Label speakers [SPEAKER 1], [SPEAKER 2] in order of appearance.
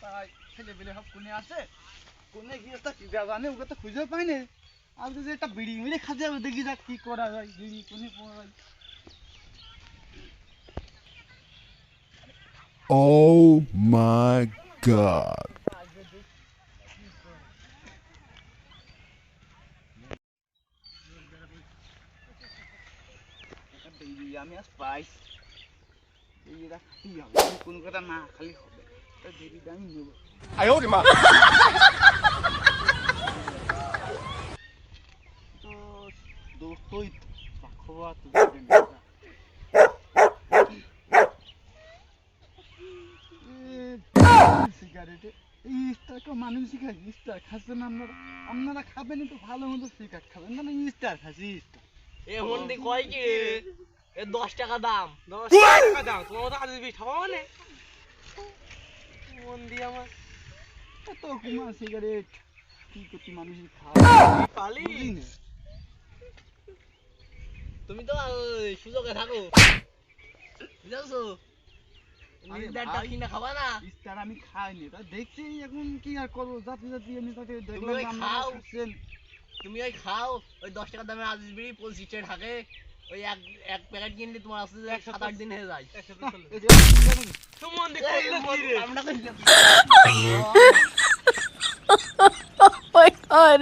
[SPEAKER 1] তাই ছেলে পেলে সব কোনে আছে, কোনে গিয়ে তা কি জানে, ওকে তো খুঁজে পাই না। আর যদি একটা বিড়ি মিড়ে খাতে যাবে, দেখি যাক কি করা যায়, বিড়ি কোনে পাওয়া যায়।
[SPEAKER 2] Oh my god.
[SPEAKER 1] আমি আজ পাইছি, বিড়িটা খাতেই হবে, কোনো কথা না খালি হবে, বিড়িটা আমি নেবো। তো দোস্তই তো খবর তো সিগারেটে স্টার মানুষই খাই, স্টার খাচ্ছেন আপনারা, আপনারা খাবেন একটু ভালো মতো সিগারেট খাবেন, মানে স্টার খাচ্ছি স্টার।
[SPEAKER 3] এ মন্দি কয় কি এ 10 টাকা দাম, 10 টাকা দাম তোমার মতো আজ বিশ খাওয়া মানে মন্দি আমার
[SPEAKER 1] এত কুমার সিগারেট কি করতে মানুষই খায়
[SPEAKER 3] পালি।
[SPEAKER 1] বুঝি না।
[SPEAKER 3] তুমি তো সুযোগে থাকো বুঝছো, নির্দারটা কিনা খাবা না।
[SPEAKER 1] স্টার আমি খাইনি, তা দেখছি এখন কি আর করবো, জাতি জাতি আমি তাকে
[SPEAKER 3] তুমি
[SPEAKER 1] দেখলাম
[SPEAKER 3] ওই
[SPEAKER 1] আপনারা
[SPEAKER 3] খাও,
[SPEAKER 1] খাচ্ছেন।
[SPEAKER 3] তুমি ওই খাও, ওই 10 টাকা দামের আজিজ বিড়ি 25 থাকে, ওই এক প্যাকেট কিনলে তোমার আসতে 7-8 দিন হয়ে যায়। তুমি মন্দি করলে কি রে আমরা
[SPEAKER 4] Oh my god.